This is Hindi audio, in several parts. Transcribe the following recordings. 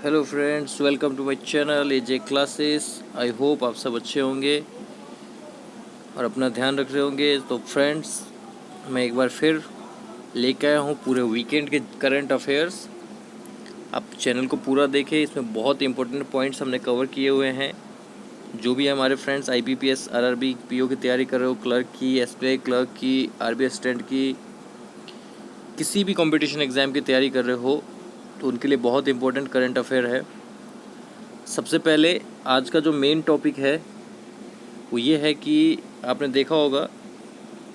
Hello friends, welcome to my channel AJ classes. I hope आप सब अच्छे होंगे और अपना ध्यान रख रहे होंगे। तो फ्रेंड्स, मैं एक बार फिर लेके आया हूँ पूरे वीकेंड के करंट अफेयर्स। आप चैनल को पूरा देखें, इसमें बहुत इंपॉर्टेंट पॉइंट्स हमने कवर किए हुए हैं। जो भी हमारे फ्रेंड्स IBPS RRB PO की तैयारी कर रहे हो, क्लर्क की, SBI क्लर्क की, RBI असिस्टेंट की, किसी भी कंपटीशन एग्ज़ाम की तैयारी कर रहे हो, तो उनके लिए बहुत इंपॉर्टेंट करंट अफेयर है। सबसे पहले आज का जो मेन टॉपिक है वो ये है कि आपने देखा होगा,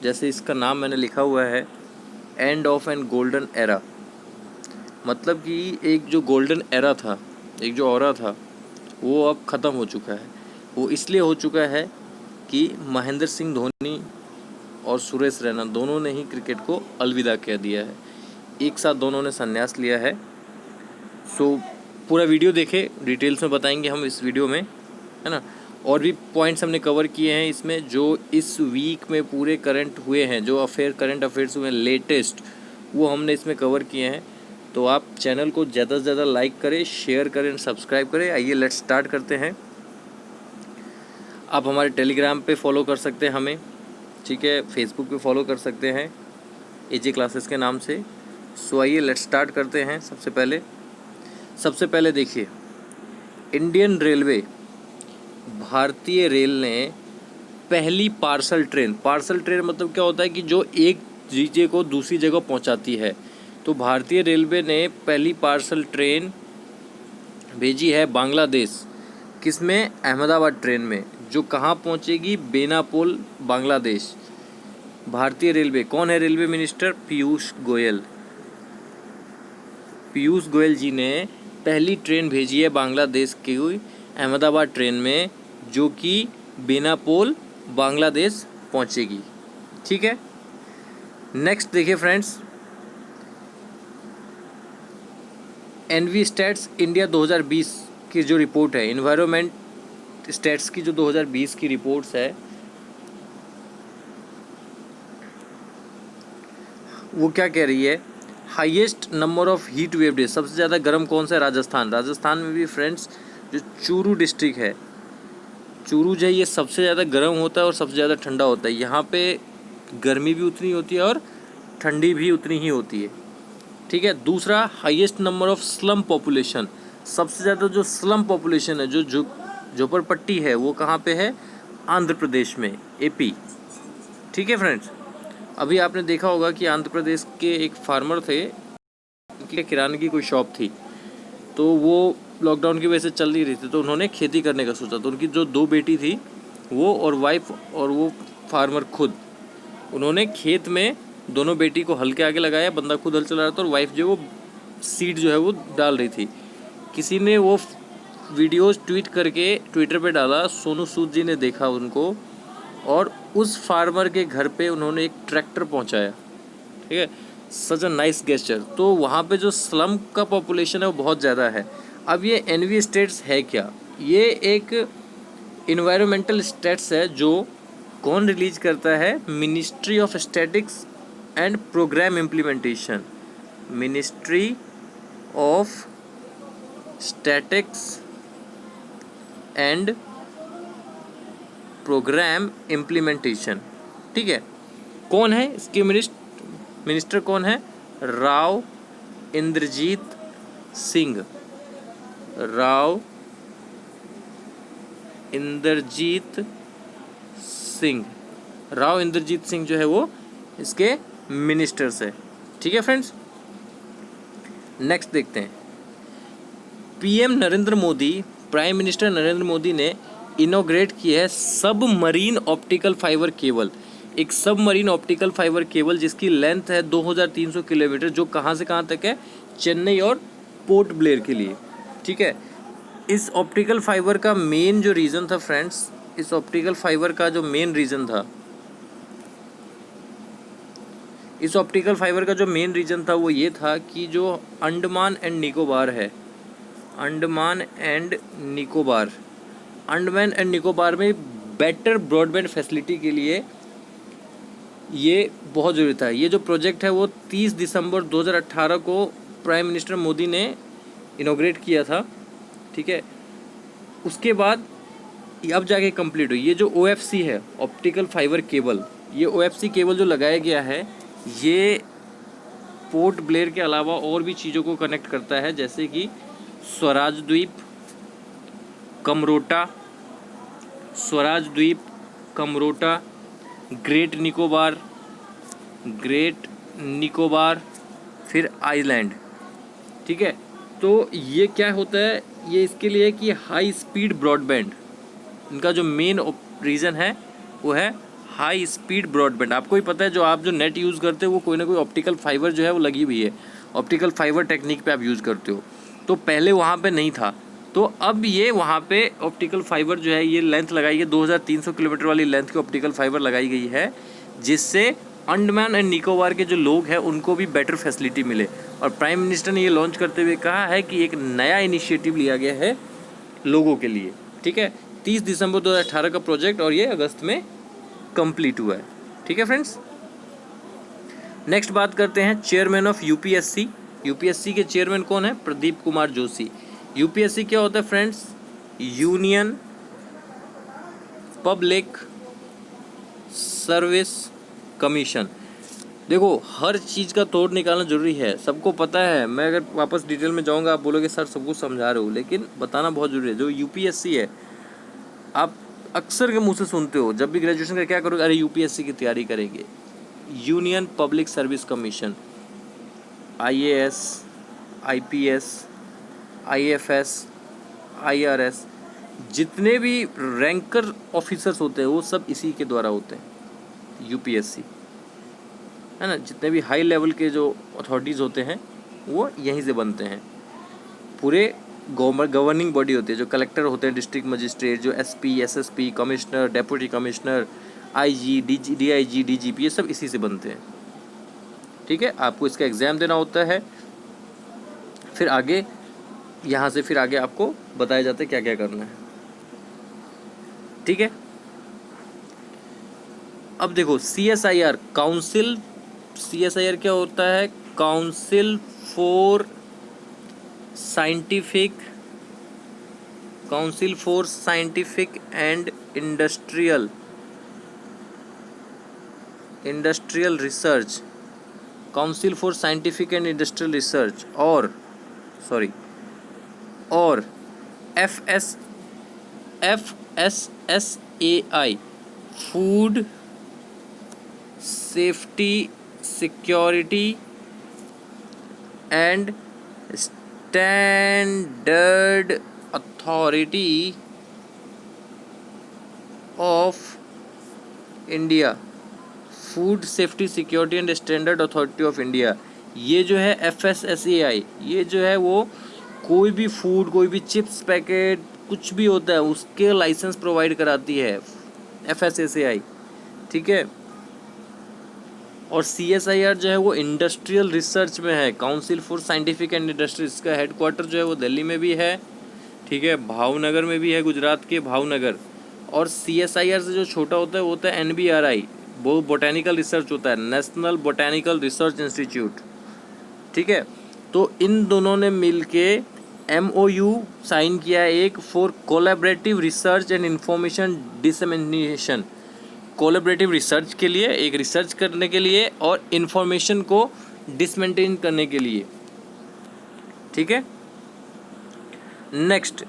जैसे इसका नाम मैंने लिखा हुआ है, end of an golden era. मतलब कि एक जो गोल्डन एरा था, एक जो ऑरा था, वो अब ख़त्म हो चुका है। वो इसलिए हो चुका है कि महेंद्र सिंह धोनी और सुरेश रैना दोनों ने ही क्रिकेट को अलविदा कह दिया है। एक साथ दोनों ने संन्यास लिया है। सो पूरा वीडियो देखे, डिटेल्स में बताएंगे हम इस वीडियो में, है ना। और भी पॉइंट्स हमने कवर किए हैं इसमें, जो इस वीक में पूरे करंट हुए हैं, जो करंट अफेयर्स हुए लेटेस्ट, वो हमने इसमें कवर किए हैं। तो आप चैनल को ज़्यादा से ज़्यादा लाइक करें, शेयर करें, सब्सक्राइब करें। आइए लेट्स स्टार्ट करते हैं। आप हमारे टेलीग्राम पे फॉलो कर सकते हैं हमें, ठीक है। फेसबुक पे फॉलो कर सकते हैं एजे क्लासेस के नाम से। सो आइए लेट्स स्टार्ट करते हैं। सबसे पहले देखिए, इंडियन रेलवे, भारतीय रेल ने पहली पार्सल ट्रेन मतलब क्या होता है कि जो एक चीज़ को दूसरी जगह पहुंचाती है। तो भारतीय रेलवे ने पहली पार्सल ट्रेन भेजी है बांग्लादेश। किसमें? अहमदाबाद ट्रेन में, जो कहाँ पहुंचेगी? बेनापोल, बांग्लादेश। भारतीय रेलवे, कौन है रेलवे मिनिस्टर? पीयूष गोयल। पीयूष गोयल जी ने पहली ट्रेन भेजी है बांग्लादेश की अहमदाबाद ट्रेन में, जो कि बेनापोल, बांग्लादेश पहुंचेगी। ठीक है। नेक्स्ट देखिए फ्रेंड्स, एनवी स्टैट्स इंडिया 2020 की जो रिपोर्ट है, इन्वायरमेंट स्टैट्स की जो 2020 की रिपोर्ट्स है, वो क्या कह रही है? Highest number of heat wave days, सबसे ज़्यादा गर्म कौन सा है? राजस्थान में भी फ्रेंड्स जो चूरू डिस्ट्रिक्ट है, चूरू जो है, ये सबसे ज़्यादा गर्म होता है और सबसे ज़्यादा ठंडा होता है। यहाँ पे गर्मी भी उतनी होती है और ठंडी भी उतनी ही होती है। ठीक है। दूसरा, highest number of slum population, सबसे ज़्यादा जो स्लम पॉपुलेशन है, जो झोपड़पट्टी है, वो कहाँ पे है? आंध्र प्रदेश में, AP। ठीक है फ्रेंड्स। अभी आपने देखा होगा कि आंध्र प्रदेश के एक फार्मर थे, उनकी किराने की कोई शॉप थी, तो वो लॉकडाउन की वजह से चल नहीं रही थी, तो उन्होंने खेती करने का सोचा। तो उनकी जो 2 बेटी थी, वो और वाइफ और वो फार्मर खुद, उन्होंने खेत में दोनों बेटी को हल के आगे लगाया, बंदा खुद हल चला रहा था और वाइफ जो वो सीड जो है वो डाल रही थी। किसी ने वो वीडियोस ट्वीट करके ट्विटर पे डाला, सोनू सूद जी ने देखा उनको, और उस फार्मर के घर पे उन्होंने एक ट्रैक्टर पहुंचाया। ठीक है। सच अ नाइस गेस्चर। तो वहाँ पे जो स्लम का पॉपुलेशन है वो बहुत ज़्यादा है। अब ये एनवी स्टेट्स है क्या? ये एक इन्वायरमेंटल स्टेट्स है, जो कौन रिलीज करता है? Ministry of statics and programme implementation. Ministry of statics and programme implementation. ठीक है। कौन है इसके मिनिस्टर कौन है? राव इंद्रजीत सिंह। राव इंद्रजीत सिंह। राव इंद्रजीत सिंह जो है वो इसके मिनिस्टर्स है। ठीक है फ्रेंड्स। नेक्स्ट देखते हैं, PM Narendra Modi, prime minister Narendra Modi ने इनोग्रेट की है सब मरीन ऑप्टिकल फाइबर केबल। एक सब मरीन ऑप्टिकल फाइबर केबल जिसकी लेंथ है 2300 किलोमीटर, जो कहाँ से कहाँ तक है? चेन्नई और पोर्ट ब्लेयर के लिए। ठीक है। इस ऑप्टिकल फाइबर का मेन जो रीज़न था फ्रेंड्स, इस ऑप्टिकल फाइबर का जो मेन रीज़न था, इस ऑप्टिकल फाइबर का जो मेन रीज़न था वो ये था कि जो अंडमान एंड निकोबार है, अंडमान एंड निकोबार में बेटर ब्रॉडबैंड फैसिलिटी के लिए ये बहुत ज़रूरी था। ये जो प्रोजेक्ट है वो 30 दिसंबर 2018 को प्राइम मिनिस्टर मोदी ने इनॉग्रेट किया था, ठीक है। उसके बाद अब जाके कंप्लीट हुई। ये जो OFC है, ऑप्टिकल फाइबर केबल, ये OFC केबल जो लगाया गया है, ये पोर्ट ब्लेयर के अलावा और भी चीज़ों को कनेक्ट करता है, जैसे कि स्वराज द्वीप, कमरोटा, स्वराज द्वीप, कमरोटा, ग्रेट निकोबार, फिर आइलैंड, ठीक है। तो ये क्या होता है, ये इसके लिए कि हाई स्पीड ब्रॉडबैंड, इनका जो मेन रीज़न है वो है हाई स्पीड ब्रॉडबैंड। आपको ही पता है, जो नेट यूज़ करते हो वो कोई ना कोई ऑप्टिकल फाइबर जो है वो लगी हुई है, ऑप्टिकल फाइबर टेक्निक पे आप यूज़ करते हो। तो पहले वहाँ पे नहीं था, तो अब ये वहाँ पे ऑप्टिकल फाइबर जो है, ये लेंथ लगाई है 2300 किलोमीटर वाली लेंथ की ऑप्टिकल फाइबर लगाई गई है, जिससे अंडमान एंड निकोबार के जो लोग हैं उनको भी बेटर फैसिलिटी मिले। और प्राइम मिनिस्टर ने ये लॉन्च करते हुए कहा है कि एक नया इनिशिएटिव लिया गया है लोगों के लिए, ठीक है। 30 दिसंबर 2018 का प्रोजेक्ट, और ये अगस्त में कंप्लीट हुआ है, ठीक है फ्रेंड्स। नेक्स्ट बात करते हैं चेयरमैन ऑफ यूपीएससी। यूपीएससी के चेयरमैन कौन है? प्रदीप कुमार जोशी। यूपीएससी क्या होता है friends? Union public service commission. देखो, हर चीज़ का तोड़ निकालना जरूरी है, सबको पता है। मैं अगर वापस डिटेल में जाऊंगा आप बोलोगे सर सब कुछ समझा रहे हो, लेकिन बताना बहुत जरूरी है। जो यूपीएससी है, आप अक्सर के मुंह से सुनते हो, जब भी ग्रेजुएशन कर क्या करोगे, अरे यूपीएससी की तैयारी करेंगे। Union public service commission, IAS, IPS, IFS, IRS, जितने भी रैंकर ऑफिसर्स होते हैं वो सब इसी के द्वारा होते हैं, यूपीएससी, है ना। जितने भी हाई लेवल के जो अथॉरिटीज़ होते हैं वो यहीं से बनते हैं। पूरे गवर्निंग बॉडी होती है, जो कलेक्टर होते हैं, डिस्ट्रिक्ट मजिस्ट्रेट, जो SP, SSP, commissioner, deputy commissioner, IG, DIG, DGP, ये सब इसी से बनते हैं, ठीक है। आपको इसका एग्ज़ाम देना होता है, फिर आगे यहाँ से फिर आगे आपको बताया जाता है क्या क्या करना है, ठीक है। अब देखो CSIR काउंसिल, CSIR क्या होता है? Council for scientific and industrial research, council for scientific and industrial research, और FSSAI, food safety security and standard authority of India, food safety security and standard authority of India. ये जो है FSSAI, ये जो है वो कोई भी फूड, कोई भी चिप्स पैकेट, कुछ भी होता है उसके लाइसेंस प्रोवाइड कराती है FSSAI, ठीक है। और CSIR जो है वो इंडस्ट्रियल रिसर्च में है, council for scientific and industries. इसका हेडक्वार्टर जो है वो दिल्ली में भी है, ठीक है, भावनगर में भी है, गुजरात के भावनगर। और CSIR से जो छोटा होता है वो होता है NBRI, वो बोटेनिकल रिसर्च होता है, नेशनल बोटेनिकल रिसर्च इंस्टीट्यूट, ठीक है। तो इन दोनों ने मिलके MOU साइन किया है एक, for collaborative research and information dissemination. Collaborative research के लिए, एक रिसर्च करने के लिए और इन्फॉर्मेशन को डिसमेंटेन करने के लिए, ठीक है। Next,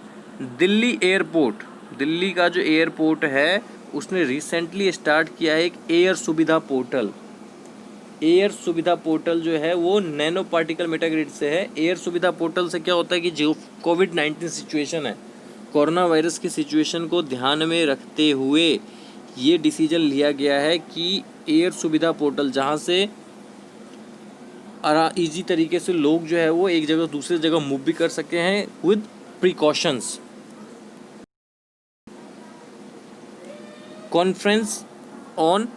Delhi airport. दिल्ली का जो एयरपोर्ट है उसने रिसेंटली स्टार्ट किया है एक एयर सुविधा पोर्टल। एयर सुविधा पोर्टल जो है वो नैनो पार्टिकल मेटाग्रिड से है। एयर सुविधा पोर्टल से क्या होता है कि जो कोविड-19 सिचुएशन है, कोरोना वायरस की सिचुएशन को ध्यान में रखते हुए ये डिसीजन लिया गया है कि एयर सुविधा पोर्टल, जहाँ से ईजी तरीके से लोग जो है वो एक जगह दूसरी जगह मूव भी कर सके हैं with precautions. Conference on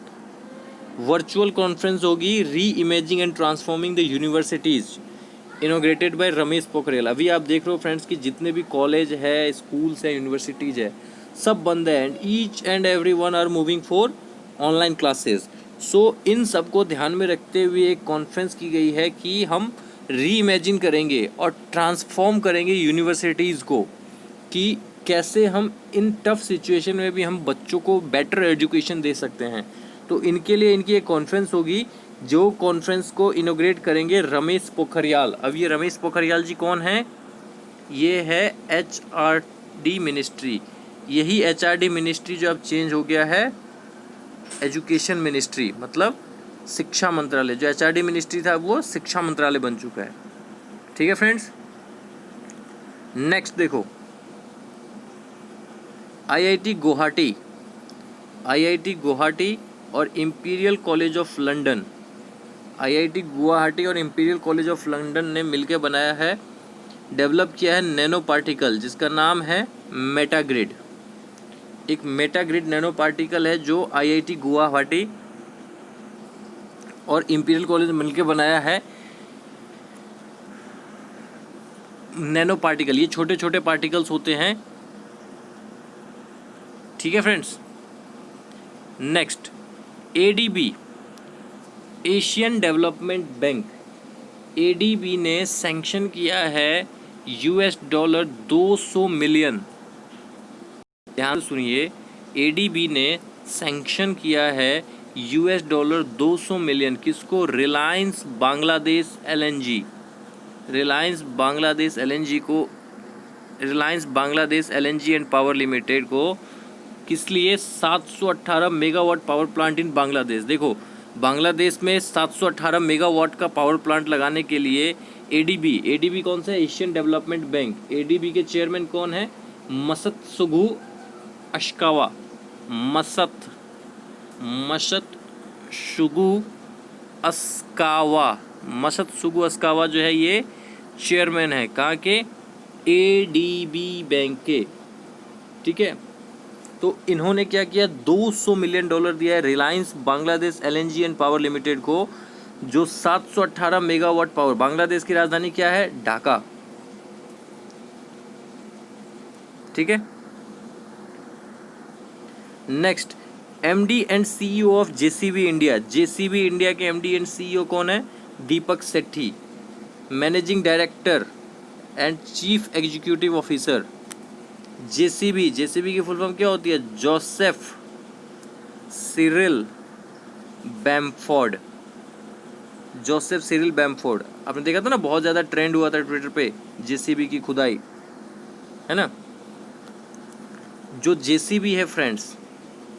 virtual conference होगी, री imaging and transforming the universities, inaugurated by Ramesh Pokhriyal. अभी आप देख रहे हो फ्रेंड्स कि जितने भी कॉलेज है, स्कूल्स है, यूनिवर्सिटीज़ है, सब बंद है, and each and every one are moving for online classes. So इन सब को ध्यान में रखते हुए एक कॉन्फ्रेंस की गई है कि हम री इमेजिन करेंगे और ट्रांसफॉर्म करेंगे यूनिवर्सिटीज़ को कि कैसे हम इन टफ सिचुएशन में भी हम बच्चों को बेटर एजुकेशन दे सकते हैं। तो इनके लिए इनकी एक कॉन्फ्रेंस होगी, जो कॉन्फ्रेंस को इनोग्रेट करेंगे रमेश पोखरियाल। अब ये रमेश पोखरियाल जी कौन हैं? ये है HRD मिनिस्ट्री। यही HRD मिनिस्ट्री जो अब चेंज हो गया है एजुकेशन मिनिस्ट्री, मतलब शिक्षा मंत्रालय। जो HRD मिनिस्ट्री था वो शिक्षा मंत्रालय बन चुका है। ठीक है फ्रेंड्स, नेक्स्ट देखो IIT गुवाहाटी और imperial college of London. IIT Guwahati और इंपीरियल कॉलेज ऑफ लंदन ने मिलकर बनाया है, डेवलप किया है नैनो पार्टिकल, जिसका नाम है मेटाग्रिड। एक मेटाग्रिड नैनो पार्टिकल है जो IIT गुवाहाटी और इंपीरियल कॉलेज मिलकर बनाया है। नैनो पार्टिकल, ये छोटे छोटे पार्टिकल्स होते हैं। ठीक है friends, next ADB, Asian development bank. ADB ने सैंक्शन किया है $200 मिलियन। ध्यान से सुनिए, ADB ने सैंक्शन किया है $200 मिलियन। किसको? Reliance Bangladesh LNG। Reliance Bangladesh LNG and power limited को किस लिए? 718 megawatt power plant in Bangladesh. देखो, बांग्लादेश में 718 मेगावाट का पावर प्लांट लगाने के लिए ADB कौन सा है? Asian development bank. ADB के चेयरमैन कौन है? मसतसुगु अश्कावा। मसतसुगु अस्कावा जो है ये चेयरमैन है। कहाँ के? ADB बैंक के। ठीक है, तो इन्होंने क्या किया? $200 मिलियन दिया है Reliance Bangladesh LNG and power limited को, जो 718 मेगावाट पावर। बांग्लादेश की राजधानी क्या है? ढाका। ठीक है, next MD and CEO of JCB India. JCB India के MD एंड CEO कौन है? Deepak Sethi. Managing director and chief executive officer. JCB की फुल फॉर्म क्या होती है? Joseph Cyril Bamford. आपने देखा था ना, बहुत ज़्यादा ट्रेंड हुआ था ट्विटर पे JCB की खुदाई, है ना। जो JCB है फ्रेंड्स,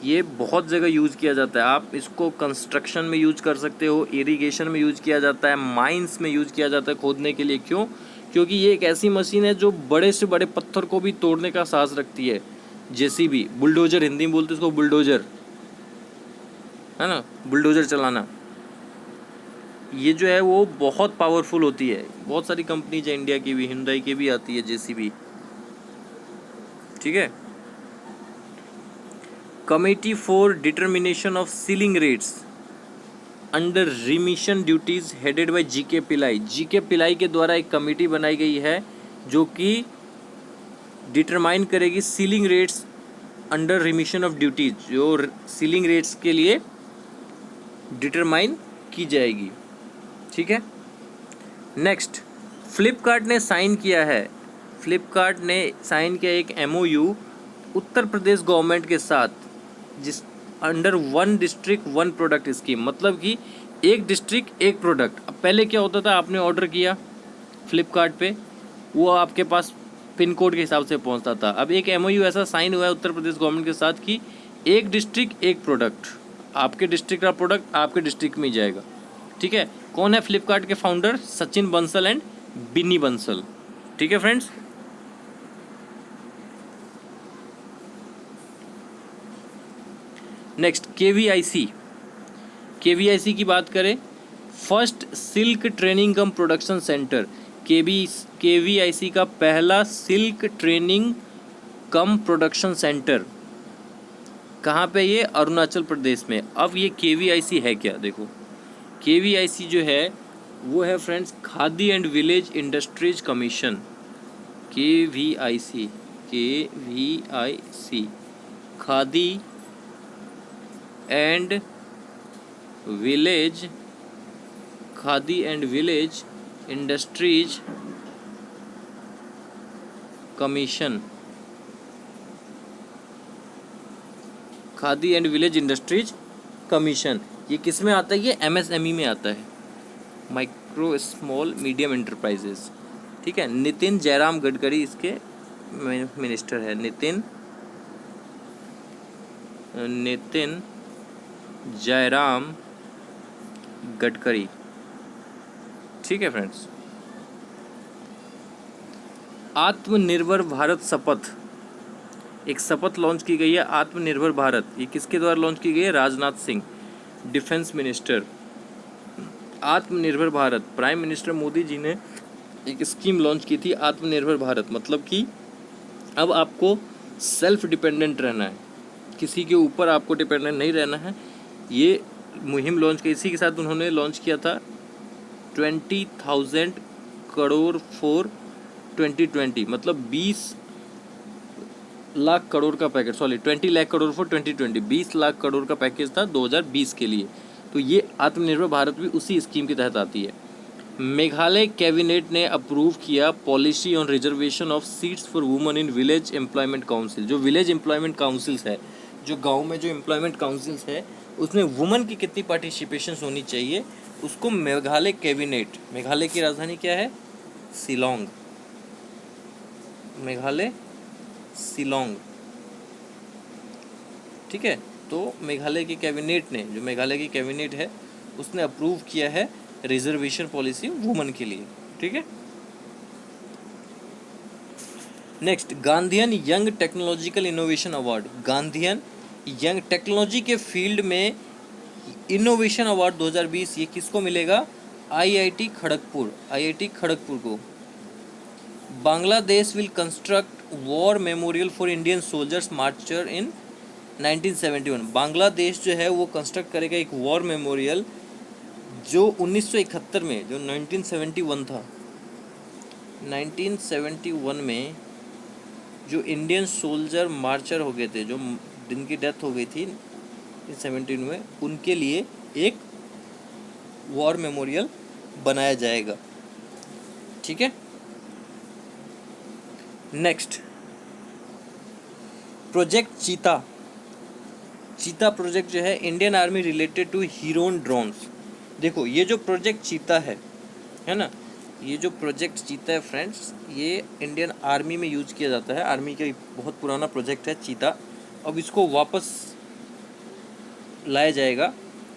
ये बहुत जगह यूज़ किया जाता है। आप इसको कंस्ट्रक्शन में यूज कर सकते हो, इरिगेशन में यूज किया जाता है, माइंस में यूज किया जाता है खोदने के लिए। क्यों? क्योंकि ये एक ऐसी मशीन है जो बड़े से बड़े पत्थर को भी तोड़ने का साहस रखती है। JCB, बुलडोजर हिंदी में बोलते हैं इसको, बुलडोजर, है ना, बुलडोजर चलाना। ये जो है वो बहुत पावरफुल होती है। बहुत सारी कंपनीज है इंडिया की भी, हिंदाई की भी आती है JCB। ठीक है, committee for determination of ceiling rates under remission duties headed by GK पिलाई के द्वारा एक कमेटी बनाई गई है जो कि डिटरमाइन करेगी ceiling rates under remission of duties, जो सीलिंग रेट्स के लिए डिटरमाइन की जाएगी। ठीक है, नेक्स्ट फ्लिपकार्ट ने साइन किया एक MOU उत्तर प्रदेश गवर्नमेंट के साथ, जिस अंडर 1 डिस्ट्रिक्ट 1 प्रोडक्ट स्कीम। मतलब कि एक डिस्ट्रिक्ट एक प्रोडक्ट। अब पहले क्या होता था, आपने ऑर्डर किया फ्लिपकार्ट पे, वो आपके पास पिन कोड के हिसाब से पहुंचता था। अब एक MOU ऐसा साइन हुआ है उत्तर प्रदेश गवर्नमेंट के साथ कि एक डिस्ट्रिक्ट एक प्रोडक्ट, आपके डिस्ट्रिक्ट का प्रोडक्ट आपके डिस्ट्रिक्ट में ही जाएगा। ठीक है, कौन है फ्लिपकार्ट के फाउंडर? सचिन बंसल एंड बिन्नी बंसल। ठीक है फ्रेंड्स, नेक्स्ट KVIC की बात करें, फर्स्ट सिल्क ट्रेनिंग कम प्रोडक्शन सेंटर। KVIC का पहला सिल्क ट्रेनिंग कम प्रोडक्शन सेंटर कहाँ पे? ये अरुणाचल प्रदेश में। अब ये KVIC है क्या? देखो, KVIC जो है वो है friends khadi and village industries commission. KVIC khadi and village industries commission, khadi and village industries commission, ये किस में आता है? ये एमएसएमई में आता है, माइक्रो स्मॉल मीडियम एंटरप्राइजेस। ठीक है, नितिन जयराम गडकरी इसके मिनिस्टर है। नितिन जयराम गडकरी। ठीक है फ्रेंड्स, आत्मनिर्भर भारत शपथ, एक शपथ लॉन्च की गई है आत्मनिर्भर भारत। ये किसके द्वारा लॉन्च की गई है? Rajnath Singh, defence minister. आत्मनिर्भर भारत, प्राइम मिनिस्टर मोदी जी ने एक स्कीम लॉन्च की थी आत्मनिर्भर भारत, मतलब कि अब आपको सेल्फ डिपेंडेंट रहना है, किसी के ऊपर आपको डिपेंडेंट नहीं रहना है। ये मुहिम लॉन्च की, इसी के साथ उन्होंने लॉन्च किया था 20,000 करोड़ फॉर 2020, मतलब 20 लाख करोड़ का पैकेज, 20 लाख करोड़ फॉर 2020, 20 लाख करोड़ का पैकेज था 2020 के लिए। तो ये आत्मनिर्भर भारत भी उसी स्कीम के तहत आती है। मेघालय कैबिनेट ने अप्रूव किया policy on reservation of seats for women in village employment council. जो विलेज एम्प्लॉयमेंट काउंसिल्स है, जो गांव में जो एम्प्लॉयमेंट काउंसिल्स है, उसमें वुमेन की कितनी पार्टिसिपेशन होनी चाहिए, उसको मेघालय कैबिनेट, मेघालय की राजधानी क्या है? शिलोंग, मेघालय शिलोंग। ठीक है, तो मेघालय की कैबिनेट ने, जो मेघालय की कैबिनेट है, उसने अप्रूव किया है रिजर्वेशन पॉलिसी वुमेन के लिए। ठीक है, next, Gandhian young technological innovation award. Gandhian young technology के फील्ड में इनोवेशन अवार्ड 2020 ये किसको मिलेगा? आईआईटी खड़गपुर, आईआईटी खड़गपुर को। Bangladesh will construct war memorial for Indian soldiers martyred in 1971। Bangladesh जो है वो कंस्ट्रक्ट करेगा एक वॉर मेमोरियल जो 1971 में, जो 1971 था, 1971 में जो इंडियन सोल्जर मार्चर हो गए थे, जो जिनकी डेथ हो गई थी 17 में, उनके लिए एक वॉर मेमोरियल बनाया जाएगा। ठीक है, नेक्स्ट, प्रोजेक्ट चीता। चीता प्रोजेक्ट जो है Indian army related to Heron drones. देखो ये जो प्रोजेक्ट चीता है ना, ये जो प्रोजेक्ट चीता है फ्रेंड्स, ये इंडियन आर्मी में यूज किया जाता है। आर्मी का बहुत पुराना प्रोजेक्ट है चीता। अब इसको वापस लाया जाएगा।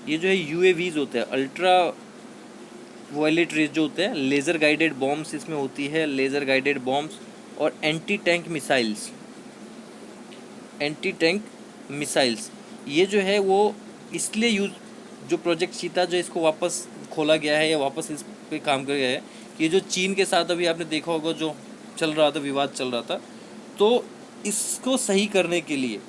ये जो है यूएवीज होते हैं, अल्ट्रा वायलेट रेज जो होते हैं, लेज़र गाइडेड बॉम्ब्स इसमें होती है, लेज़र गाइडेड बॉम्ब्स और anti tank missiles, anti tank missiles. ये जो है वो इसलिए यूज, जो प्रोजेक्ट चीता जो इसको वापस खोला गया है या वापस इस पे काम कर गया है कि ये जो चीन के साथ अभी आपने देखा होगा जो चल रहा था, विवाद चल रहा था, तो इसको सही करने के लिए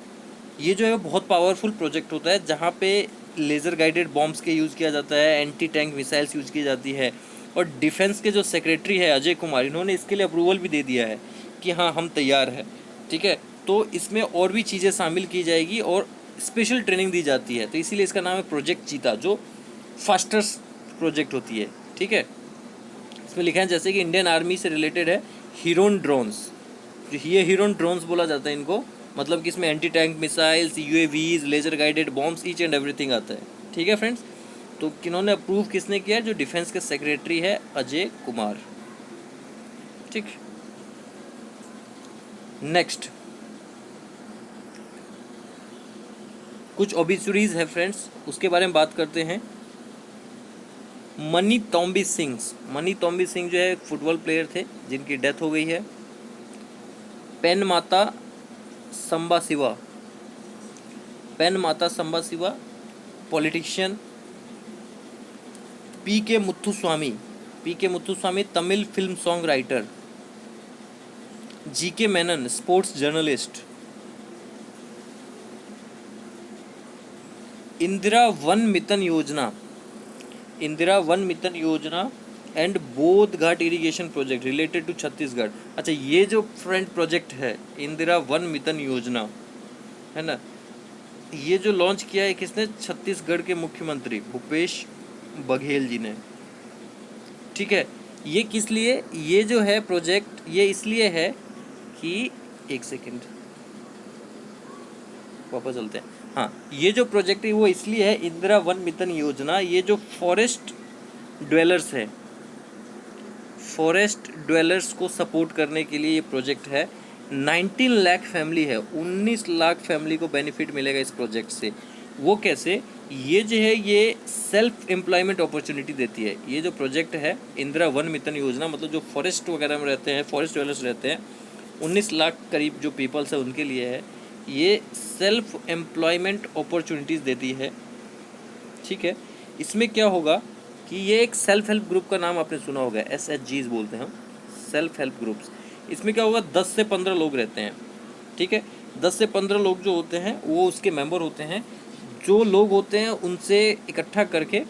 ये जो है बहुत पावरफुल प्रोजेक्ट होता है, जहाँ पे लेज़र गाइडेड बॉम्ब्स के यूज़ किया जाता है, एंटी टैंक मिसाइल्स यूज़ की जाती है। और डिफेंस के जो सेक्रेटरी है अजय कुमार, इन्होंने इसके लिए अप्रूवल भी दे दिया है कि हाँ हम तैयार हैं। ठीक है, तो इसमें और भी चीज़ें शामिल की जाएगी और स्पेशल ट्रेनिंग दी जाती है, तो इसीलिए इसका नाम है प्रोजेक्ट चीता, जो फास्टेस्ट प्रोजेक्ट होती है। ठीक है, इसमें लिखा है जैसे कि इंडियन आर्मी से रिलेटेड है हीरोन ड्रोन्स, जो ये हीरोन ड्रोन्स बोला जाता है इनको, मतलब कि इसमें anti tank missiles, UAVs, laser guided bombs, each and everything आता है। ठीक है फ्रेंड्स, तो किन्होंने अप्रूव किसने किया? जो डिफेंस के सेक्रेटरी है अजय कुमार। ठीक, नेक्स्ट, कुछ ओबिचुरीज है फ्रेंड्स, उसके बारे में बात करते हैं। मनी तोम्बी सिंह, मनी तोम्बी सिंह जो है फुटबॉल प्लेयर थे जिनकी डेथ हो गई है। पेन माता संबा शिवा, पेन माता Samba Shiva politician. P K Muthuswamy, P K Muthuswamy Tamil film song writer. G K Menon sports journalist. Indira Van Mitan Yojana, Indira Van Mitan Yojana and Bodh Ghat irrigation project related to Chhattisgarh. अच्छा, ये जो फ्रेंड प्रोजेक्ट है इंदिरा वन मितन योजना है ना, ये जो लॉन्च किया है किसने? छत्तीसगढ़ के मुख्यमंत्री भूपेश बघेल जी ने। ठीक है, ये किस लिए, ये जो है प्रोजेक्ट ये इसलिए है कि, एक सेकेंड वापस चलते हैं। हाँ, ये जो प्रोजेक्ट है वो इसलिए है, इंदिरा वन मितन योजना, ये जो फॉरेस्ट ड्वेलर्स है, फॉरेस्ट ड्वेलर्स को सपोर्ट करने के लिए ये प्रोजेक्ट है। 19 लाख फैमिली है, 19 लाख फैमिली को बेनिफिट मिलेगा इस प्रोजेक्ट से। वो कैसे, ये जो है ये सेल्फ एम्प्लॉयमेंट अपॉर्चुनिटी देती है। ये जो प्रोजेक्ट है इंदिरा वन मितन योजना, मतलब जो फॉरेस्ट वगैरह में रहते हैं, फॉरेस्ट ड्वेलर्स रहते हैं, 19 लाख करीब जो पीपल्स है उनके लिए है। ये सेल्फ एम्प्लॉयमेंट अपॉर्चुनिटीज़ देती है, ठीक है। इसमें क्या होगा कि ये एक सेल्फ हेल्प ग्रुप का नाम आपने सुना होगा, SHGs बोलते हैं हम, सेल्फ हेल्प ग्रुप्स। इसमें क्या होगा, 10 से 15 लोग रहते हैं, ठीक है। 10 से 15 लोग जो होते हैं वो उसके मेंबर होते हैं। जो लोग होते हैं उनसे इकट्ठा करके,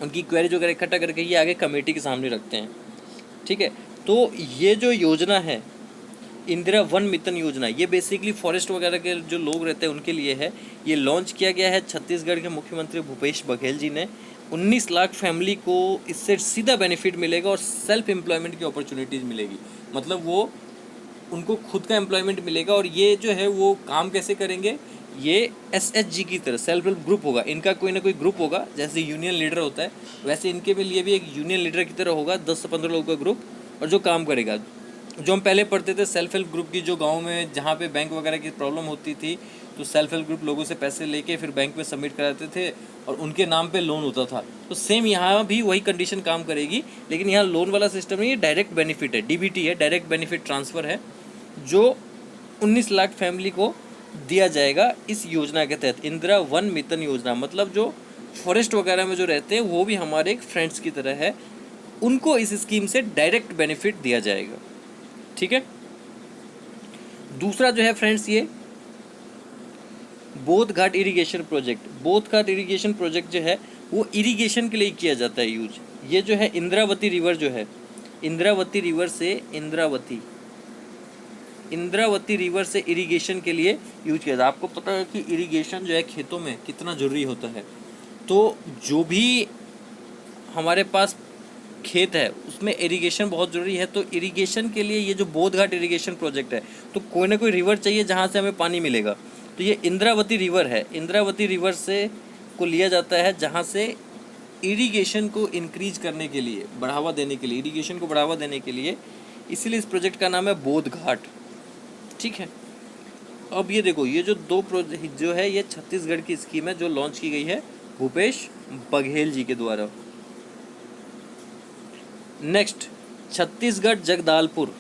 उनकी क्वेरीज वगैरह इकट्ठा करके ये आगे कमेटी के सामने रखते हैं, ठीक है। तो ये जो योजना है इंदिरा वन मितन योजना, ये बेसिकली फॉरेस्ट वगैरह के जो लोग रहते हैं उनके लिए है। ये लॉन्च किया गया है छत्तीसगढ़ के मुख्यमंत्री भूपेश बघेल जी ने। 19 लाख फैमिली को इससे सीधा बेनिफिट मिलेगा और सेल्फ एम्प्लॉयमेंट की अपॉर्चुनिटीज़ मिलेगी। मतलब वो उनको खुद का एम्प्लॉयमेंट मिलेगा। और ये जो है वो काम कैसे करेंगे, ये SHG की तरह सेल्फ हेल्प ग्रुप होगा, इनका कोई ना कोई ग्रुप होगा, जैसे यूनियन लीडर होता है वैसे इनके लिए भी एक यूनियन लीडर की तरह होगा, 10 से 15 लोगों का ग्रुप, और जो काम करेगा। जो हम पहले पढ़ते थे सेल्फ हेल्प ग्रुप की, जो गांव में जहाँ पे बैंक वगैरह की प्रॉब्लम होती थी तो सेल्फ हेल्प ग्रुप लोगों से पैसे लेके फिर बैंक में सबमिट कराते थे और उनके नाम पे लोन होता था। तो सेम यहाँ भी वही कंडीशन काम करेगी, लेकिन यहाँ लोन वाला सिस्टम नहीं है, डायरेक्ट बेनिफिट है, DBT है, डायरेक्ट बेनिफिट ट्रांसफ़र है, जो 19 लाख फैमिली को दिया जाएगा इस योजना के तहत, इंदिरा वन मितन योजना। मतलब जो फॉरेस्ट वगैरह में जो रहते हैं वो भी हमारे एक फ्रेंड्स की तरह है, उनको इस स्कीम से डायरेक्ट बेनिफिट दिया जाएगा, ठीक है। दूसरा जो है फ्रेंड्स, ये बोध घाट इरिगेशन प्रोजेक्ट। बोध घाट इरिगेशन प्रोजेक्ट जो है वो इरिगेशन के लिए किया जाता है यूज। ये जो है इंद्रावती रिवर जो है, इंद्रावती रिवर से इंद्रावती रिवर से इरिगेशन के लिए यूज किया जाता है। आपको पता है कि इरिगेशन जो है खेतों में कितना ज़रूरी होता है। तो जो भी हमारे पास खेत है उसमें इरिगेशन बहुत ज़रूरी है। तो इरिगेशन के लिए ये जो बोध घाट इरिगेशन प्रोजेक्ट है, तो कोई ना कोई रिवर चाहिए जहाँ से हमें पानी मिलेगा। तो ये इंद्रावती रिवर है, इंद्रावती रिवर से को लिया जाता है जहाँ से इरिगेशन को इंक्रीज करने के लिए, बढ़ावा देने के लिए, इरिगेशन को बढ़ावा देने के लिए, इसीलिए इस प्रोजेक्ट का नाम है बोध घाट, ठीक है। अब ये देखो, ये जो दो प्रोजेक्ट जो है ये छत्तीसगढ़ की स्कीम है जो लॉन्च की गई है भूपेश बघेल जी के द्वारा। नेक्स्ट, छत्तीसगढ़ जगदालपुर।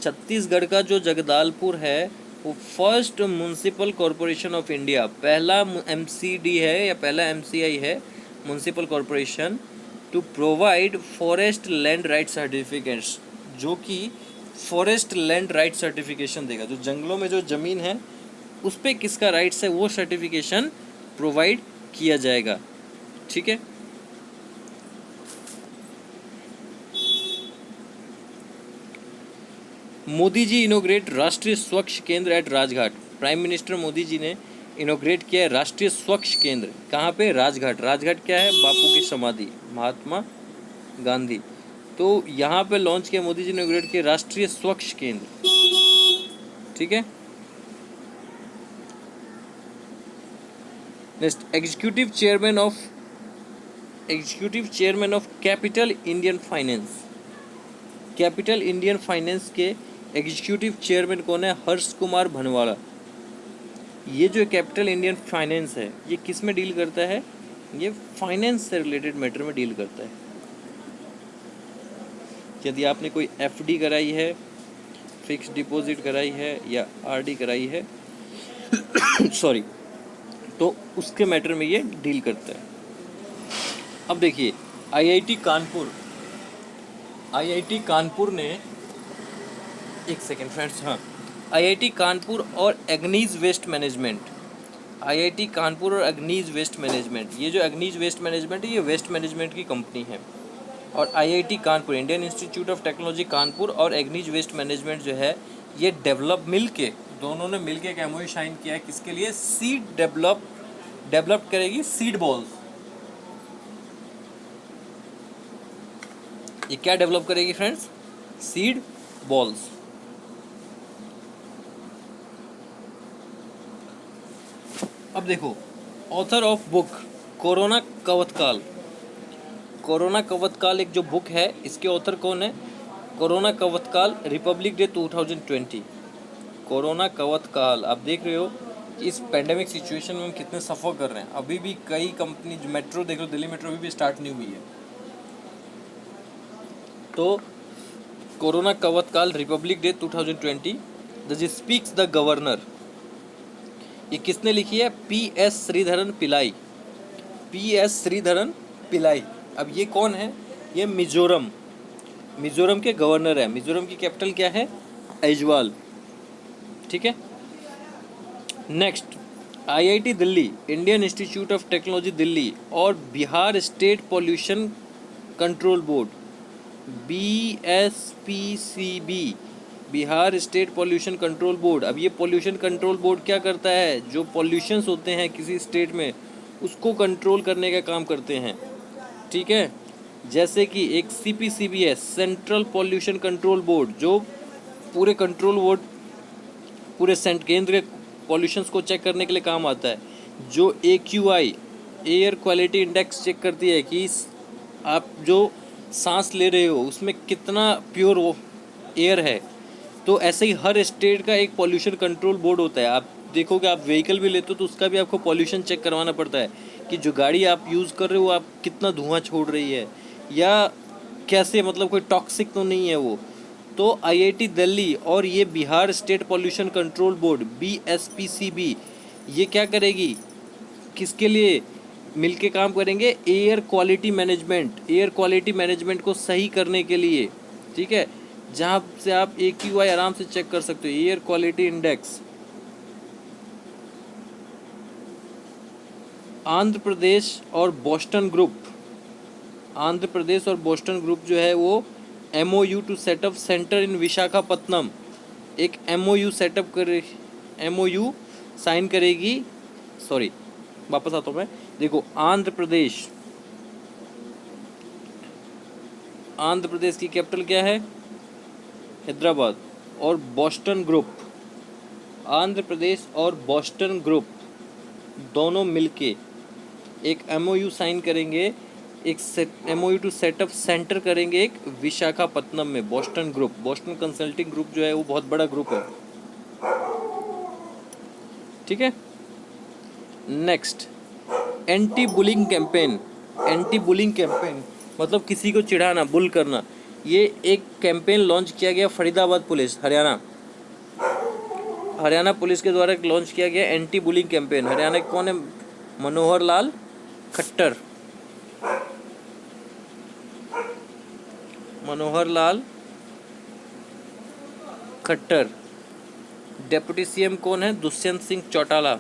छत्तीसगढ़ का जो जगदालपुर है वो first municipal corporation of India, पहला MCD है या पहला MCI है, municipal corporation to provide forest land right certificates, जो कि फॉरेस्ट लैंड राइट सर्टिफिकेशन देगा। जो जंगलों में जो ज़मीन है उस पर किसका राइट्स है वो सर्टिफिकेशन प्रोवाइड किया जाएगा, ठीक है। Modi ji इनोग्रेट Rashtriya Swachh Kendra at Rajghat. Prime minister Modi ji ने इनोग्रेट किया है राष्ट्रीय स्वच्छ केंद्र, कहाँ पे, राजघाट। राजघाट क्या है, बापू की समाधि, महात्मा गांधी। तो यहाँ पे लॉन्च किया मोदी जी ने इनोग्रेट किया राष्ट्रीय स्वच्छ केंद्र, ठीक है। Next, executive chairman of capital Indian finance. Capital Indian finance के एग्जीक्यूटिव चेयरमैन कौन है, हर्ष कुमार भनवाड़ा। ये जो कैपिटल इंडियन फाइनेंस है ये किस में डील करता है, ये फाइनेंस से रिलेटेड मैटर में डील करता है। यदि आपने कोई FD कराई है, फिक्स डिपॉजिट कराई है या RD कराई है सॉरी, तो उसके मैटर में ये डील करता है। अब देखिए, IIT कानपुर ने, एक सेकेंड फ्रेंड्स, हाँ, IIT कानपुर और एग्नीज वेस्ट मैनेजमेंट, IIT कानपुर और एग्नीज वेस्ट मैनेजमेंट, ये जो एग्नीज वेस्ट मैनेजमेंट है ये वेस्ट मैनेजमेंट की कंपनी है। और IIT Kanpur, Indian institute of technology Kanpur और एग्नीज वेस्ट मैनेजमेंट जो है ये दोनों ने मिल के एक MOU साइन किया है, किसके लिए, सीड डेवलप करेगी सीड बॉल्स। ये क्या डेवलप करेगी फ्रेंड्स? Seed balls. अब देखो, author of book corona Kavtkal. Corona Kavtkal एक जो बुक है, इसके ऑथर कौन है? Corona Kavtkal, republic day 2020। Corona Kavtkal, आप देख रहे हो कि इस पेंडेमिक सिचुएशन में हम कितने सफ़र कर रहे हैं। अभी भी कई कंपनी, मेट्रो देख लो, दिल्ली मेट्रो अभी भी स्टार्ट नहीं हुई है। तो corona Kavtkal, republic day 2020, the speaks the governor, ये किसने लिखी है? PS श्रीधरन पिल्लाई। PS श्रीधरन पिल्लाई। अब ये कौन है? ये मिजोरम के गवर्नर है। मिजोरम की कैपिटल क्या है? ऐजवाल। ठीक है। Next, IIT Delhi, Indian institute of technology Delhi और Bihar state pollution control board, BSPCB, Bihar state pollution control board. अब ये पॉल्यूशन कंट्रोल बोर्ड क्या करता है? जो पॉल्यूशंस होते हैं किसी स्टेट में, उसको कंट्रोल करने का काम करते हैं। ठीक है। जैसे कि एक CPCB है, सेंट्रल पॉल्यूशन कंट्रोल बोर्ड, जो पूरे कंट्रोल बोर्ड, पूरे केंद्र के पॉल्यूशंस को चेक करने के लिए काम आता है। जो AQI, air quality index, check करती है कि आप जो सांस ले रहे हो उसमें कितना प्योर एयर है। तो ऐसे ही हर स्टेट का एक पॉल्यूशन कंट्रोल बोर्ड होता है। आप देखोगे, आप व्हीकल भी लेते हो तो उसका भी आपको पॉल्यूशन चेक करवाना पड़ता है कि जो गाड़ी आप यूज़ कर रहे हो आप कितना धुआं छोड़ रही है, या कैसे, मतलब कोई टॉक्सिक तो नहीं है वो। तो IIT दिल्ली और ये Bihar state pollution control board, BSPCB, ये क्या करेगी? किसके लिए मिलके काम करेंगे? एयर क्वालिटी मैनेजमेंट को सही करने के लिए। ठीक है। जहाँ से आप AQI आराम से चेक कर सकते हो, air quality index. Andhra Pradesh और बोस्टन ग्रुप जो है वो MOU टू सेटअप सेंटर इन विशाखापत्तनम, एक MOU साइन करेगी। सॉरी, वापस आता हूँ मैं। देखो, आंध्र प्रदेश की कैपिटल क्या है? हैदराबाद। और बोस्टन ग्रुप, आंध्र प्रदेश और बोस्टन ग्रुप दोनों मिलके एक MOU साइन करेंगे, एक MOU टू सेटअप सेंटर करेंगे एक विशाखापत्तनम में। बोस्टन कंसल्टिंग ग्रुप जो है वो बहुत बड़ा ग्रुप है। ठीक है। नेक्स्ट, एंटी बुलिंग कैंपेन मतलब किसी को चिढ़ाना, बुल करना। ये एक कैंपेन लॉन्च किया गया फरीदाबाद पुलिस, हरियाणा पुलिस के द्वारा लॉन्च किया गया एंटी बुलिंग कैंपेन। हरियाणा के कौन है? मनोहर लाल खट्टर। डेप्यूटी CM कौन है? दुष्यंत सिंह चौटाला।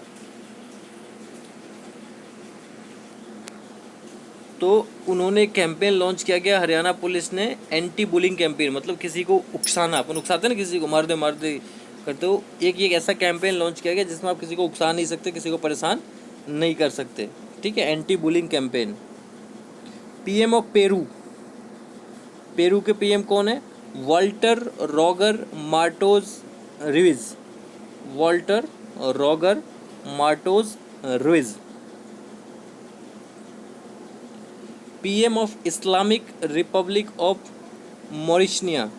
तो उन्होंने कैंपेन लॉन्च किया गया, हरियाणा पुलिस ने, एंटी बुलिंग कैंपेन, मतलब किसी को उकसाना, अपन उकसाते हैं ना किसी को, मार दे करते हो। एक ऐसा कैंपेन लॉन्च किया गया जिसमें आप किसी को उकसा नहीं सकते, किसी को परेशान नहीं कर सकते। ठीक है, anti bullying campaign. PM of Peru के PM कौन है? Walter Roger Martos Ruiz. PM of Islamic republic of Mauritania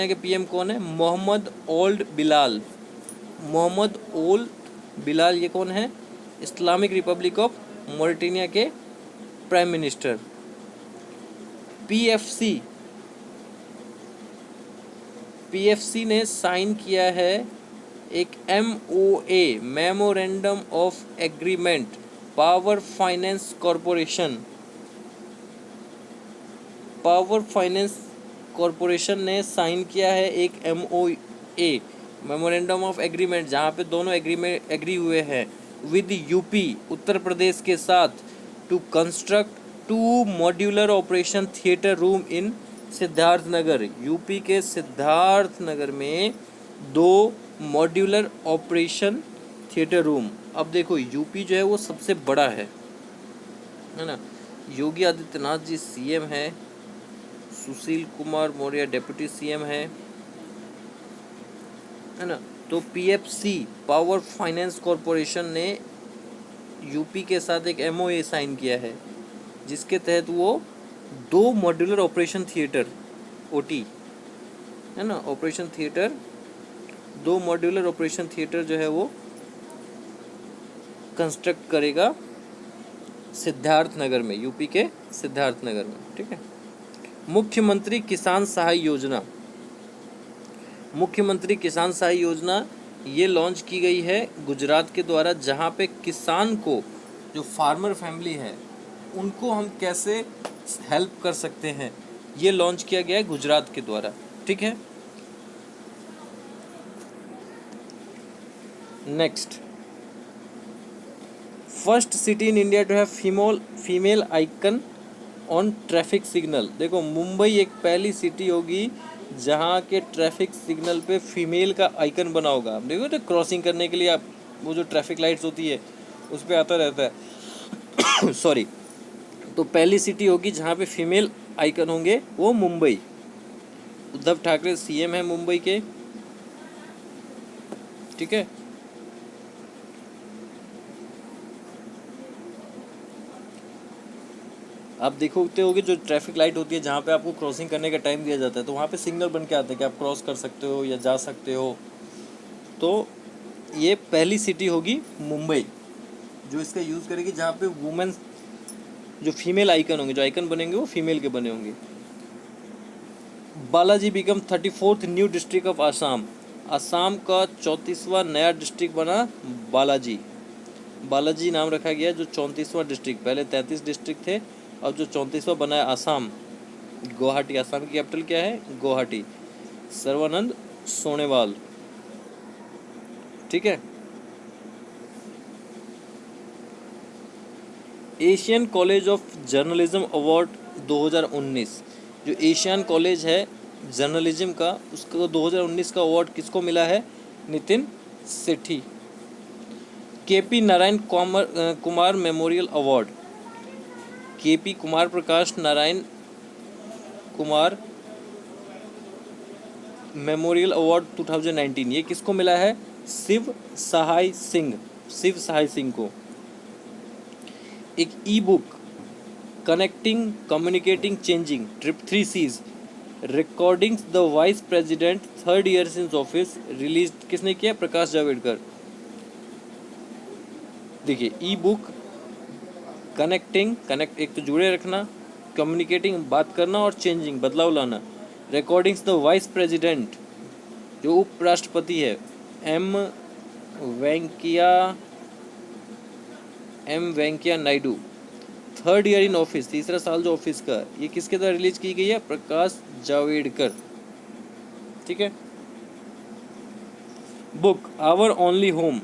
के PM कौन है? Mohamed Ould Bilal. ये कौन है? इस्लामिक रिपब्लिक ऑफ मॉरिटेनिया के प्राइम मिनिस्टर। PFC ने साइन किया है एक MOA, memorandum of agreement, power finance corporation ने साइन किया है एक MOA, मेमोरेंडम ऑफ एग्रीमेंट, जहाँ पे दोनों एग्री हुए हैं विद UP, उत्तर प्रदेश के साथ, to construct 2 modular operation theatre room in Siddharthnagar. UP के सिद्धार्थनगर में 2 मॉड्यूलर ऑपरेशन थिएटर रूम। अब देखो, UP जो है वो सबसे बड़ा है ना, योगी आदित्यनाथ जी सीएम है, सुशील कुमार मौर्य डिप्टी सीएम है ना। तो पीएफसी पावर फाइनेंस कॉरपोरेशन ने यूपी के साथ एक एमओए साइन किया है, जिसके तहत वो 2 मॉड्यूलर ऑपरेशन थिएटर ओटी है ना, operation theatre 2 modular operation theatre जो है वो कंस्ट्रक्ट करेगा सिद्धार्थ नगर में, यूपी के सिद्धार्थ नगर में। ठीक है। मुख्यमंत्री किसान सहाय योजना, मुख्यमंत्री किसान सहाय योजना ये लॉन्च की गई है गुजरात के द्वारा, जहाँ पे किसान को, जो फार्मर फैमिली है, उनको हम कैसे हेल्प कर सकते हैं, ये लॉन्च किया गया है गुजरात के द्वारा। ठीक है। Next, first city in India to have female icon on traffic signal. देखो, मुंबई एक पहली सिटी होगी जहाँ के ट्रैफिक सिग्नल पे फीमेल का आइकन बना होगा। आप देखो तो क्रॉसिंग करने के लिए आप वो जो ट्रैफिक लाइट्स होती है उस पर आता रहता है सॉरी। तो पहली सिटी होगी जहाँ पे फीमेल आइकन होंगे, वो मुंबई। उद्धव ठाकरे सीएम है मुंबई के। ठीक है। आप देखते होगे जो ट्रैफिक लाइट होती है जहाँ पे आपको क्रॉसिंग करने का टाइम दिया जाता है, तो वहाँ पे सिग्नल बन के आता है कि आप क्रॉस कर सकते हो या जा सकते हो। तो ये पहली सिटी होगी मुंबई जो इसका यूज़ करेगी, जहाँ पे वुमेन जो फीमेल आइकन होंगे, जो आइकन बनेंगे वो फीमेल के बने होंगे। Balaji become 34th new district of Assam. Assam का 34वां नया डिस्ट्रिक्ट बना बालाजी। बालाजी नाम रखा गया जो 34वां डिस्ट्रिक्ट, पहले 33 डिस्ट्रिक्ट थे, और जो 34वां बना है आसाम। गुवाहाटी, आसाम की कैपिटल क्या है? गुवाहाटी। सर्वानंद सोनेवाल। ठीक है। Asian college of journalism award 2019, जो एशियन कॉलेज है जर्नलिज्म का, उसका 2019 का अवार्ड किसको मिला है? Nitin Sethi. KP Narayan Kumar memorial award, KP Kumar Prakash Narayan Kumar memorial award 2019, ये किसको मिला है? शिव सहाय सिंह को। एक ई book connecting communicating changing trip 3 C's recordings the vice president 3rd year since office, release किसने किया? प्रकाश जावड़ेकर। देखिए, ई बुक कनेक्ट एक तो जुड़े रखना, कम्युनिकेटिंग बात करना, और चेंजिंग बदलाव लाना। रिकॉर्डिंग्स द वाइस प्रेसिडेंट जो उपराष्ट्रपति है M Venkaiah Naidu, 3rd year in office, तीसरा साल जो ऑफिस का, ये किसके द्वारा रिलीज की गई है? प्रकाश जावड़ेकर। ठीक है। बुक आवर ओनली होम,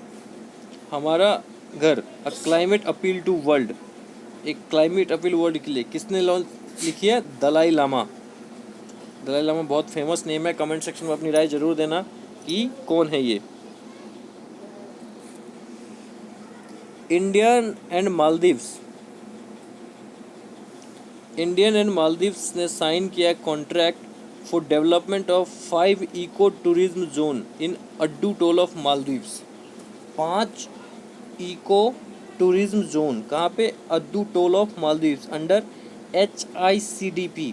हमारा घर, a climate appeal to world, एक क्लाइमेट अपील वर्ल्ड के लिए किसने लॉन्च लिखी है? दलाई लामा। दलाई लामा बहुत फेमस नेम है, कमेंट सेक्शन में अपनी राय जरूर देना कि कौन है ये। इंडियन एंड मालदीव्स ने साइन किया contract for development of 5 eco tourism zone in Addu atoll of Maldives. 5 eco tourism zone कहाँ पे? Addu atoll of Maldives, under HICDP।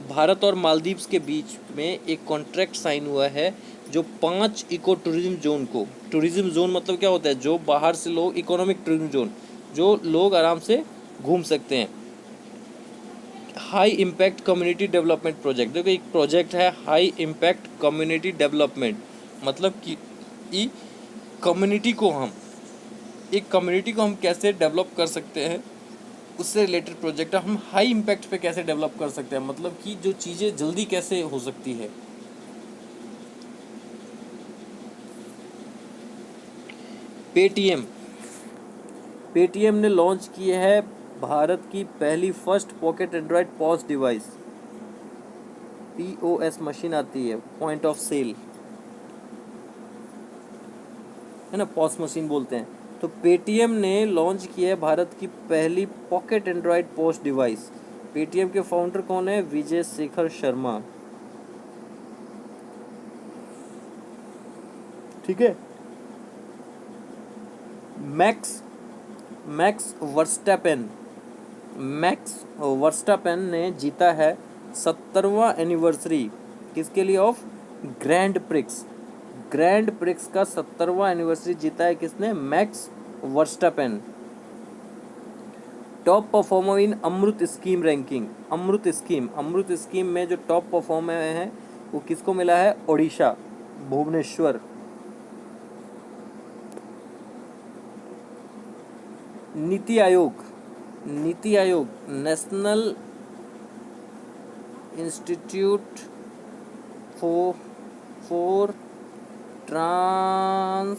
Bharat और मालदीव्स के बीच में एक कॉन्ट्रैक्ट साइन हुआ है जो 5 इको टूरिज्म जोन को, टूरिज्म जोन मतलब क्या होता है? जो बाहर से लोग, इकोनॉमिक टूरिज्म जोन, जो लोग आराम से घूम सकते हैं। High impact community development project, देखो एक प्रोजेक्ट है हाई इम्पैक्ट कम्युनिटी डेवलपमेंट, मतलब कि कम्युनिटी को हम, एक कम्युनिटी को हम कैसे डेवलप कर सकते हैं, उससे रिलेटेड प्रोजेक्ट है। हम हाई इम्पैक्ट पे कैसे डेवलप कर सकते हैं, मतलब कि जो चीज़ें जल्दी कैसे हो सकती है। पेटीएम ने लॉन्च की है भारत की पहली first pocket Android POS device. POS machine आती है, पॉइंट ऑफ सेल है ना, पॉस मशीन बोलते हैं। तो पेटीएम ने लॉन्च किया है भारत की पहली pocket Android post device. Paytm के फाउंडर कौन है? विजय शेखर शर्मा। ठीक है। Max max Verstappen max Verstappen ने जीता है 70वां एनिवर्सरी किसके लिए? ऑफ ग्रैंड प्रिक्स का 70वां एनिवर्सरी जीता है किसने? Max Verstappen. टॉप परफॉर्मर इन अमृत स्कीम रैंकिंग। अमृत स्कीम में जो टॉप परफॉर्मर है वो किसको मिला है? Odisha, Bhubaneswar. NITI Aayog national institute for transforming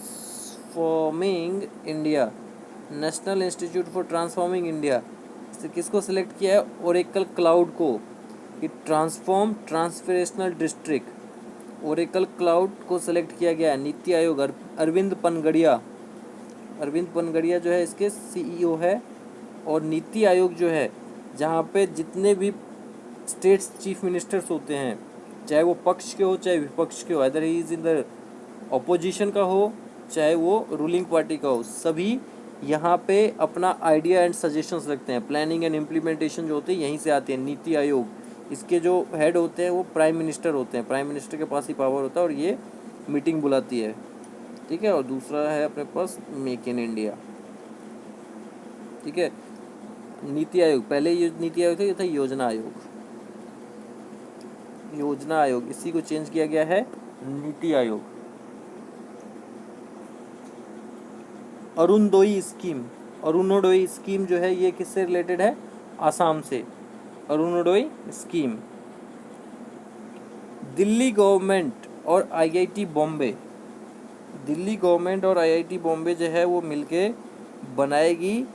India. National institute for transforming India से किसको सिलेक्ट किया है? ओरेकल क्लाउड को कि ट्रांसफॉर्म ट्रांसफरेशनल डिस्ट्रिक्ट। ओरेकल क्लाउड को सिलेक्ट किया गया है। नीति आयोग अरविंद पनगड़िया जो है इसके सीईओ है। और नीति आयोग जो है जहाँ पे जितने भी स्टेट्स चीफ मिनिस्टर्स होते हैं, चाहे वो पक्ष के हो चाहे विपक्ष के हो, other he is in the opposition का हो चाहे वो रूलिंग पार्टी का हो, सभी यहाँ पे अपना आइडिया एंड सजेशंस रखते हैं। प्लानिंग एंड इम्प्लीमेंटेशन जो होते हैं यहीं से आते हैं। नीति आयोग इसके जो हेड होते हैं वो प्राइम मिनिस्टर होते हैं। प्राइम मिनिस्टर के पास ही पावर होता है और ये मीटिंग बुलाती है। ठीक है। और दूसरा है अपने पास मेक इन इंडिया। ठीक है। नीति आयोग, पहले ये नीति आयोग था, ये था योजना आयोग, इसी को चेंज किया गया है नीति आयोग। अरुणोदय स्कीम जो है ये किससे रिलेटेड है? आसाम से। अरुणोदय स्कीम। दिल्ली गवर्नमेंट और आईआईटी बॉम्बे जो है वो मिलके बनाएगी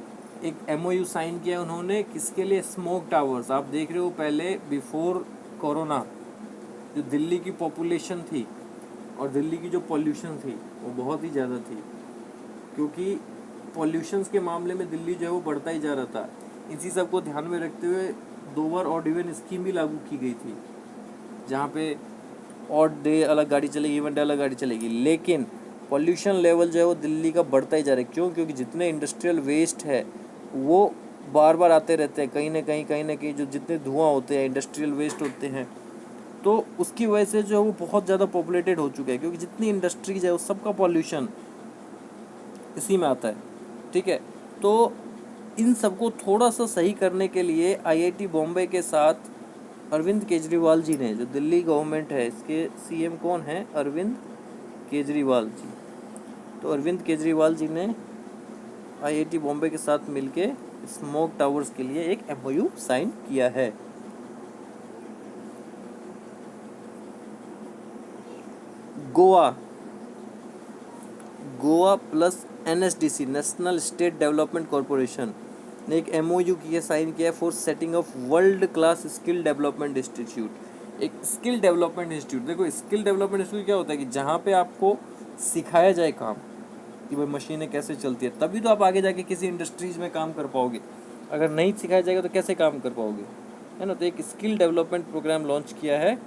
एक एमओयू साइन किया उन्होंने। किसके लिए? Smoke towers. आप देख रहे हो पहले बिफोर कोरोना जो दिल्ली की पॉपुलेशन थी और दिल्ली की जो पॉल्यूशन थी वो बहुत ही ज़्यादा थी, क्योंकि पॉल्यूशंस के मामले में दिल्ली जो है वो बढ़ता ही जा रहा था। इसी सब को ध्यान में रखते हुए 2 बार ऑड इवन स्कीम भी लागू की गई थी, जहाँ पे ऑड डे अलग गाड़ी चलेगी, इवन डे अलग गाड़ी चलेगी। लेकिन पॉल्यूशन लेवल जो है वो दिल्ली का बढ़ता ही जा रहा है। क्यों? क्योंकि जितने इंडस्ट्रियल वेस्ट है वो बार बार आते रहते हैं, कहीं ना कहीं जो जितने धुआं होते हैं, इंडस्ट्रियल वेस्ट होते हैं, तो उसकी वजह से जो है वो बहुत ज़्यादा पॉपुलेटेड हो चुका है। क्योंकि जितनी इंडस्ट्रीज है उस सबका पॉल्यूशन इसी में आता है। ठीक है। तो इन सबको थोड़ा सा सही करने के लिए आईआईटी बॉम्बे के साथ अरविंद केजरीवाल जी ने, जो दिल्ली गवर्नमेंट है इसके सीएम कौन है? अरविंद केजरीवाल जी। तो अरविंद केजरीवाल जी ने आईआईटी बॉम्बे के साथ मिलके स्मोक टावर्स के लिए एक एमओयू साइन किया है। Goa plus NSDC, national state development corporation ने एक एमओयू किया, साइन किया for setting of world class skill development institute. एक स्किल डेवलपमेंट इंस्टीट्यूट। देखो स्किल डेवलपमेंट इंस्टीट्यूट क्या होता है कि जहाँ पे आपको सिखाया जाए काम कि भाई मशीनें कैसे चलती है, तभी तो आप आगे जाके किसी इंडस्ट्रीज में काम कर पाओगे। अगर नहीं सिखाया जाएगा तो कैसे काम कर पाओगे, है ना। तो एक स्किल डेवलपमेंट प्रोग्राम लॉन्च किया है,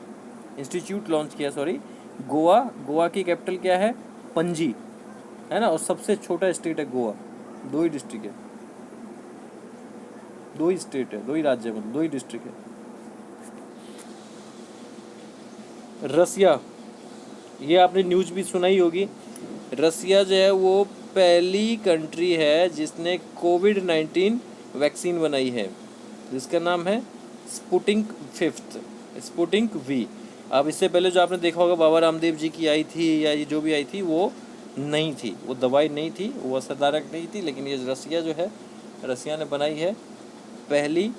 इंस्टीट्यूट लॉन्च किया सॉरी, गोवा की कैपिटल क्या है? पणजी, है ना। और सबसे छोटा स्टेट है गोवा। 2 ही डिस्ट्रिक्ट है, 2 ही स्टेट है, 2 ही राज्य है, मतलब 2 ही डिस्ट्रिक्ट है। रसिया, ये आपने न्यूज़ भी सुना ही होगी। रसिया जो है वो पहली कंट्री है जिसने कोविड-19 वैक्सीन बनाई है, जिसका नाम है स्पुतनिक वी। अब इससे पहले जो आपने देखा होगा बाबा रामदेव जी की आई थी या ये जो भी आई थी वो नहीं थी, वो दवाई नहीं थी, वो असरदायक नहीं थी। लेकिन ये रसिया जो है, रसिया ने बनाई है पहली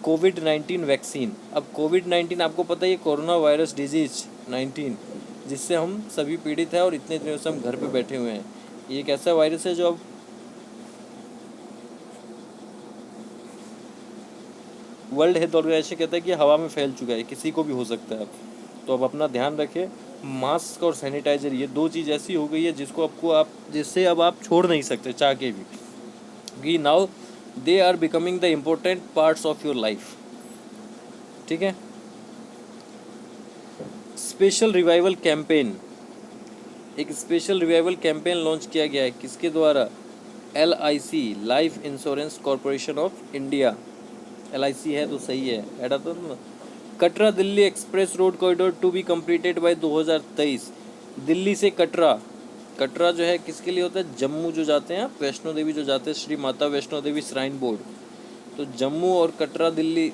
कोविड-19 वैक्सीन। अब कोविड-19 आपको पता है ये कोरोना वायरस डिजीज 19 जिससे हम सभी पीड़ित हैं और इतने दिनों से हम घर पे बैठे हुए हैं। ये एक ऐसा वायरस है जो अब वर्ल्ड हेल्थ ऑर्गेनाइजेशन कहता है कि हवा में फैल चुका है, किसी को भी हो सकता है अब। तो अब अपना ध्यान रखें, मास्क और सैनिटाइजर, ये दो चीज़ ऐसी हो गई है जिससे अब आप छोड़ नहीं सकते चाह के भी, कि now they are becoming the important parts of your life. ठीक है। स्पेशल रिवाइवल कैंपेन, एक स्पेशल रिवाइवल कैंपेन लॉन्च किया गया है, किसके द्वारा? LIC, life insurance corporation of India. LIC है तो सही है, ऐड तो ना। Katra Delhi express road corridor to be completed by 2023। Delhi से कटरा, कटरा जो है किसके लिए होता है? जम्मू जो जाते हैं, वैष्णो देवी जो जाते हैं, श्री माता वैष्णो देवी श्राइन बोर्ड। तो जम्मू और Katra Delhi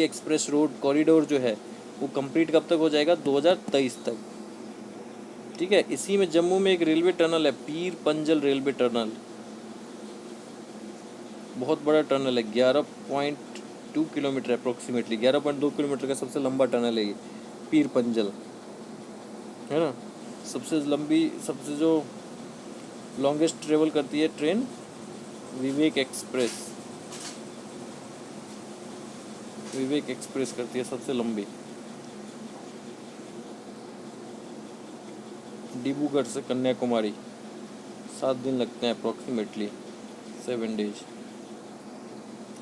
express road corridor जो है वो कंप्लीट कब तक हो जाएगा? 2023 तक। ठीक है। इसी में जम्मू में एक रेलवे टनल है, पीर पंजल रेलवे टनल, बहुत बड़ा टनल है, 11.2 किलोमीटर अप्रोक्सीमेटली, 11.2 किलोमीटर का सबसे लंबा टनल है ये पीर पंजल, है ना। सबसे जो लॉन्गेस्ट ट्रेवल करती है ट्रेन विवेक एक्सप्रेस करती है सबसे लंबी, डिब्रूगढ़ से कन्याकुमारी, 7 दिन लगते हैं अप्रोक्सीमेटली, 7 डेज।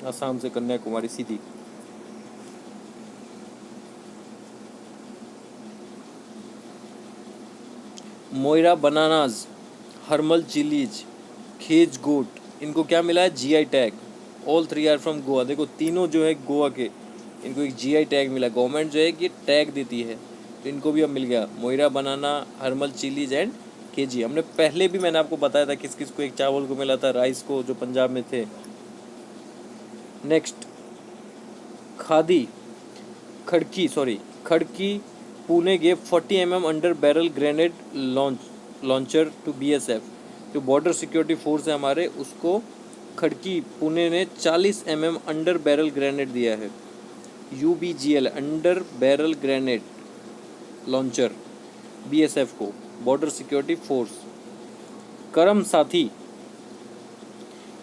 आसाम से कन्याकुमारी सीधी। मोइरा बनानाज, हर्मल चिलीज, खेज गोट, इनको क्या मिला है? GI tag. All 3 are from Goa. देखो तीनों जो है गोवा के, इनको एक GI टैग मिला। गवर्नमेंट जो है कि टैग देती है, तो इनको भी अब मिल गया। Moira banana, Hermal chillies and KG। हमने पहले भी मैंने आपको बताया था किस किस को, एक चावल को मिला था, राइस को जो पंजाब में थे। Next Khadki Pune gave 40 mm under barrel grenade launcher to BSF। जो बॉर्डर सिक्योरिटी फोर्स है हमारे, उसको खड़की पुणे ने 40 mm अंडर बैरल ग्रेनेड दिया है। UBGL under barrel grenade launcher BSF को, बॉर्डर सिक्योरिटी फोर्स।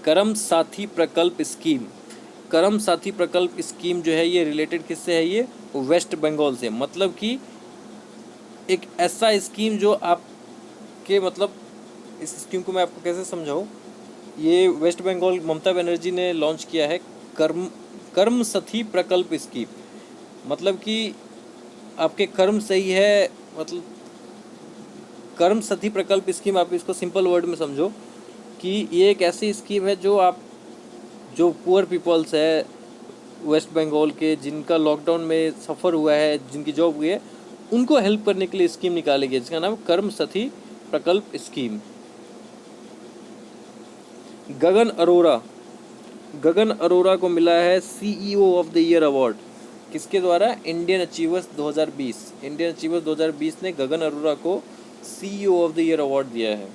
करम साथी प्रकल्प स्कीम, करम साथी प्रकल्प स्कीम जो है ये रिलेटेड किससे है? ये वेस्ट बंगाल से। मतलब कि एक ऐसा स्कीम जो आपके, मतलब इस स्कीम को मैं आपको कैसे समझाऊं, ये वेस्ट बंगाल ममता बनर्जी ने लॉन्च किया है कर्म साथी प्रकल्प स्कीम। मतलब कि आपके कर्म सही है, मतलब कर्म साथी प्रकल्प स्कीम, आप इसको सिंपल वर्ड में समझो कि ये एक ऐसी स्कीम है जो पुअर पीपल्स है वेस्ट बंगाल के, जिनका लॉकडाउन में सफ़र हुआ है, जिनकी जॉब हुई है, उनको हेल्प करने के लिए स्कीम निकाली गई, जिसका नाम कर्म साथी प्रकल्प स्कीम। गगन अरोरा को मिला है CEO of the year award, किसके द्वारा? Indian achievers 2020। इंडियन अचीवर्स 2020 ने गगन अरोरा को CEO of the year award दिया है।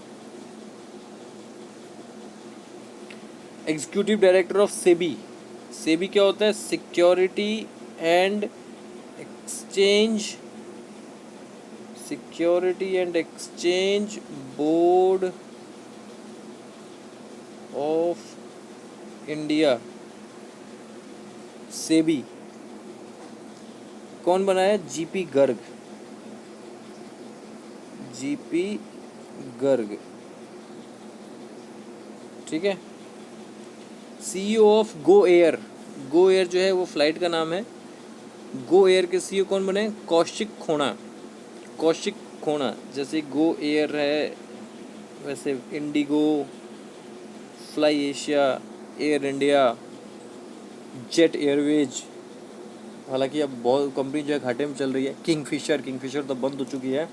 एग्जीक्यूटिव डायरेक्टर ऑफ सेबी क्या होता है? Security and exchange board of India, SEBI. कौन बना है? GP गर्ग। ठीक है। CEO ऑफ गो एयर जो है वो फ्लाइट का नाम है। गो एयर के CEO कौन बने? कौशिक खोना। जैसे गो एयर है वैसे Indigo, fly Asia, air India, jet Airways. हालांकि अब बहुत कंपनी जो है घाटे में चल रही है। किंगफिशर तो बंद हो चुकी है।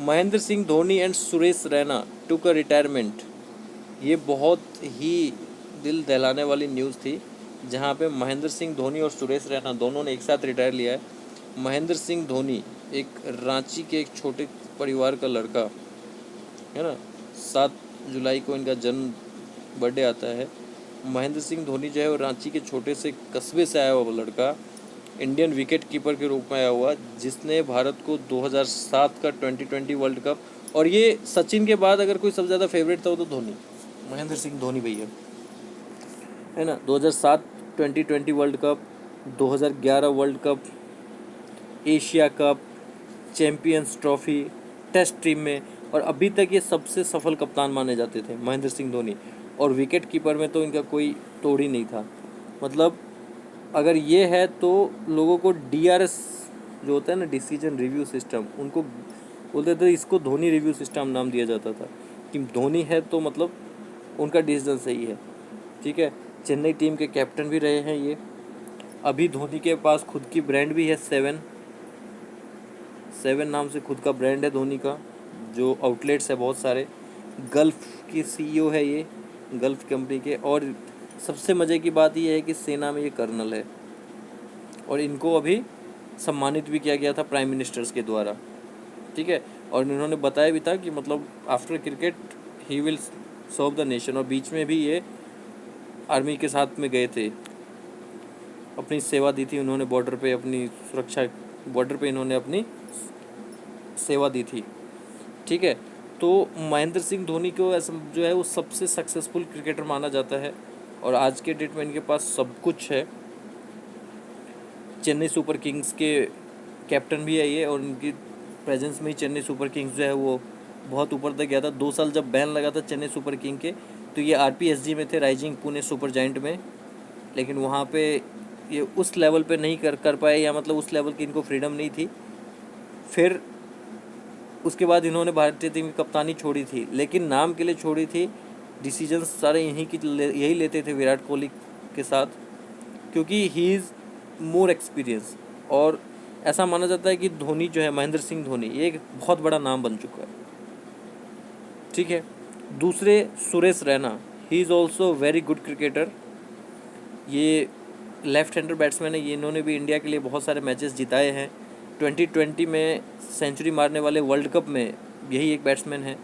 Mahendra Singh Dhoni and Suresh Raina took a retirement. ये बहुत ही दिल दहलाने वाली न्यूज़ थी, जहाँ पे महेंद्र सिंह धोनी और सुरेश रैना दोनों ने एक साथ रिटायर लिया है। महेंद्र सिंह धोनी एक रांची के एक छोटे परिवार का लड़का है ना, 7 जुलाई को इनका बर्थडे आता है। महेंद्र सिंह धोनी जो है वो रांची के छोटे से कस्बे से आया हुआ लड़का, इंडियन विकेट कीपर के रूप में आया हुआ, जिसने भारत को 2007 का T20 वर्ल्ड कप, और ये सचिन के बाद अगर कोई सबसे ज़्यादा फेवरेट था वो तो धोनी, महेंद्र सिंह धोनी भैया, है ना। 2007 T20 world cup, 2011 world cup, Asia cup, champions trophy, test team में, और अभी तक ये सबसे सफल कप्तान माने जाते थे महेंद्र सिंह धोनी। और विकेट कीपर में तो इनका कोई तोड़ ही नहीं था। मतलब अगर ये है तो लोगों को DRS जो होता है ना, डिसीजन रिव्यू सिस्टम, उनको बोलते थे, इसको धोनी रिव्यू सिस्टम नाम दिया जाता था कि धोनी है तो मतलब उनका डिसीजन सही है। ठीक है, चेन्नई टीम के कैप्टन भी रहे हैं ये। अभी धोनी के पास खुद की ब्रांड भी है, सेवन नाम से खुद का ब्रांड है धोनी का, जो आउटलेट्स है बहुत सारे। गल्फ की CEO है ये, गल्फ कंपनी के। और सबसे मज़े की बात ये है कि सेना में ये कर्नल है, और इनको अभी सम्मानित भी किया गया था प्राइम मिनिस्टर्स के द्वारा। ठीक है, और इन्होंने बताया भी था कि मतलब after cricket he will serve the nation. और बीच में भी ये आर्मी के साथ में गए थे, अपनी सेवा दी थी उन्होंने बॉर्डर पे, अपनी सुरक्षा बॉर्डर पे इन्होंने अपनी सेवा दी थी। ठीक है, तो महेंद्र सिंह धोनी को ऐसा जो है वो सबसे सक्सेसफुल क्रिकेटर माना जाता है, और आज के डेट में इनके पास सब कुछ है। चेन्नई सुपर किंग्स के कैप्टन भी है ये, और इनकी प्रेजेंस में ही चेन्नई सुपर किंग्स जो है वो बहुत ऊपर तक गया था। 2 साल जब बैन लगा था चेन्नई सुपर किंग के, तो ये RPSG में थे, राइजिंग पुणे सुपर जायंट में, लेकिन वहाँ पे ये उस लेवल पे नहीं कर पाए, या मतलब उस लेवल की इनको फ्रीडम नहीं थी। फिर उसके बाद इन्होंने भारतीय टीम की कप्तानी छोड़ी थी, लेकिन नाम के लिए छोड़ी थी। डिसीजंस सारे यही लेते थे विराट कोहली के साथ, क्योंकि ही इज़ मोर एक्सपीरियंस। और ऐसा माना जाता है कि धोनी जो है, महेंद्र सिंह धोनी, ये एक बहुत बड़ा नाम बन चुका है। ठीक है, दूसरे सुरेश रैना, ही is also very good cricketer. ये लेफ्ट हैंडर बैट्समैन है, ये इन्होंने भी इंडिया के लिए बहुत सारे मैचेस जिताए हैं। 2020 में सेंचुरी मारने वाले वर्ल्ड कप में यही एक बैट्समैन है।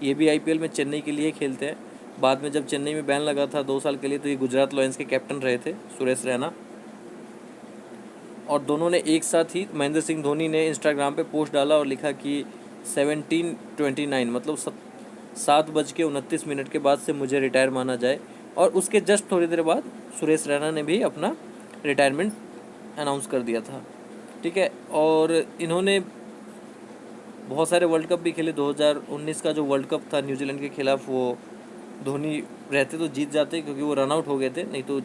ये भी IPL में चेन्नई के लिए खेलते हैं। बाद में जब चेन्नई में बैन लगा था 2 साल के लिए, तो ये गुजरात लॉयंस के कैप्टन रहे थे, सुरेश रैना। और दोनों ने एक साथ ही, महेंद्र सिंह धोनी ने इंस्टाग्राम पे पोस्ट डाला और लिखा कि 17:29 मतलब 7:29 के बाद से मुझे रिटायर माना जाए। और उसके जस्ट थोड़ी देर बाद सुरेश रैना ने भी अपना रिटायरमेंट अनाउंस कर दिया था। ठीक है, और इन्होंने बहुत सारे वर्ल्ड कप भी खेले। 2019 का जो वर्ल्ड कप था न्यूजीलैंड के खिलाफ, वो धोनी रहते तो जीत जाते, क्योंकि वो रन आउट हो गए थे, नहीं तो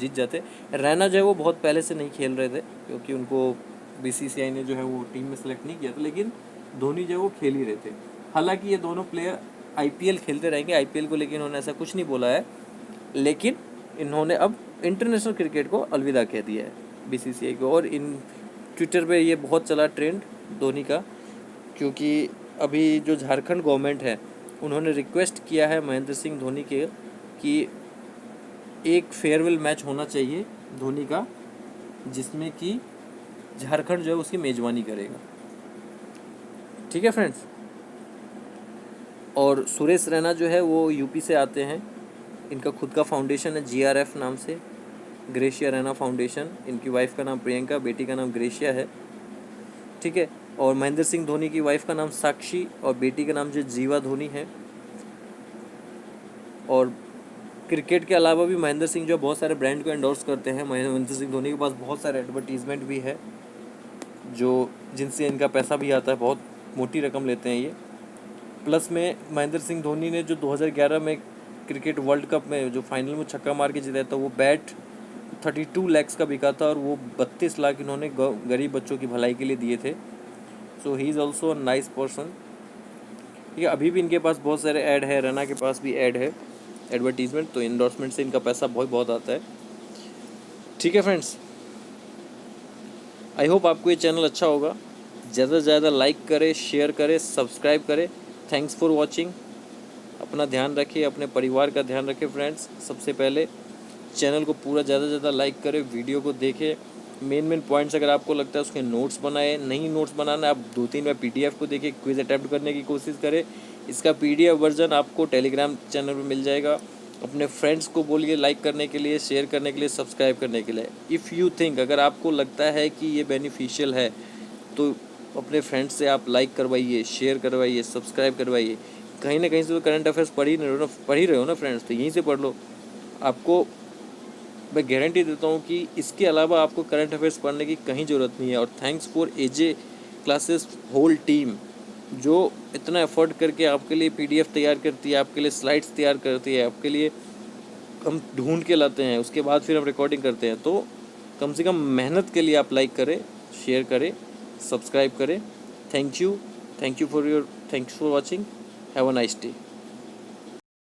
जीत जाते। रैना जो है वो बहुत पहले से नहीं खेल रहे थे, क्योंकि उनको BCCI ने जो है वो टीम में सेलेक्ट नहीं किया था, लेकिन धोनी जो है वो खेल ही रहे थे। हालांकि ये दोनों प्लेयर IPL खेलते रहेंगे, IPL को लेकिन इन्होंने ऐसा कुछ नहीं बोला है, लेकिन इन्होंने अब इंटरनेशनल क्रिकेट को अलविदा कह दिया है BCCI को। और इन ट्विटर पे ये बहुत चला ट्रेंड धोनी का, क्योंकि अभी जो झारखंड गवर्नमेंट है, उन्होंने रिक्वेस्ट किया है महेंद्र सिंह धोनी के कि एक फेयरवेल मैच होना चाहिए धोनी का, जिसमें कि झारखंड जो है उसकी मेज़बानी करेगा। ठीक है फ्रेंड्स, और सुरेश रैना जो है वो UP से आते हैं। इनका खुद का फाउंडेशन है GRF नाम से, ग्रेशिया रैना फाउंडेशन। इनकी वाइफ का नाम प्रियंका, बेटी का नाम ग्रेशिया है। ठीक है, और महेंद्र सिंह धोनी की वाइफ का नाम साक्षी, और बेटी का नाम जो जीवा धोनी है। और क्रिकेट के अलावा भी महेंद्र सिंह जो बहुत सारे ब्रांड को एंडोर्स करते हैं। महेंद्र सिंह धोनी के पास बहुत सारे एडवर्टीजमेंट भी है, जो जिनसे इनका पैसा भी आता है, बहुत मोटी रकम लेते हैं ये। प्लस में महेंद्र सिंह धोनी ने जो 2011 में क्रिकेट वर्ल्ड कप में जो फाइनल में छक्का मार के जीता था, वो बैट 32 लाख का बिका था, और वो 32 लाख इन्होंने गरीब बच्चों की भलाई के लिए दिए थे। So he is also a nice person. ठीक है, अभी भी इनके पास बहुत सारे ऐड है, रैना के पास भी ऐड है, एडवर्टीजमेंट। तो इंडोर्समेंट से इनका पैसा बहुत आता है। ठीक है फ्रेंड्स, आई होप आपको ये चैनल अच्छा होगा। ज़्यादा से ज़्यादा लाइक करें, शेयर करें, सब्सक्राइब करें। Thanks for watching. अपना ध्यान रखिए, अपने परिवार का ध्यान रखें फ्रेंड्स। सबसे पहले चैनल को पूरा ज़्यादा से ज़्यादा लाइक करें, वीडियो को देखें, मेन पॉइंट्स अगर आपको लगता है उसके नोट्स बनाए। नहीं नोट्स बनाना, आप 2-3 बार PDF को देखिए, क्विज अटैम्प्ट करने की कोशिश करें। इसका PDF वर्जन आपको टेलीग्राम चैनल पर मिल जाएगा। अपने फ्रेंड्स को बोलिए लाइक करने के लिए, शेयर करने के लिए, सब्सक्राइब करने के लिए। इफ़ यू थिंक, अगर आपको लगता है कि ये बेनिफिशियल है, तो अपने फ्रेंड्स से आप लाइक करवाइए, शेयर करवाइए, सब्सक्राइब करवाइए। कहीं ना कहीं से तो करंट अफेयर्स पढ़ ही रहे हो ना फ्रेंड्स, तो यहीं से पढ़ लो। आपको मैं गारंटी देता हूँ कि इसके अलावा आपको करंट अफेयर्स पढ़ने की कहीं ज़रूरत नहीं है। और thanks for AJ classes whole team, जो इतना एफर्ट करके आपके लिए PDF तैयार करती है, आपके लिए स्लाइड्स तैयार करती है, आपके लिए हम ढूंढ के लाते हैं, उसके बाद फिर हम रिकॉर्डिंग करते हैं। तो कम से कम मेहनत के लिए आप लाइक करें, शेयर करें, सब्सक्राइब करें। Thank you for watching. Have a nice day.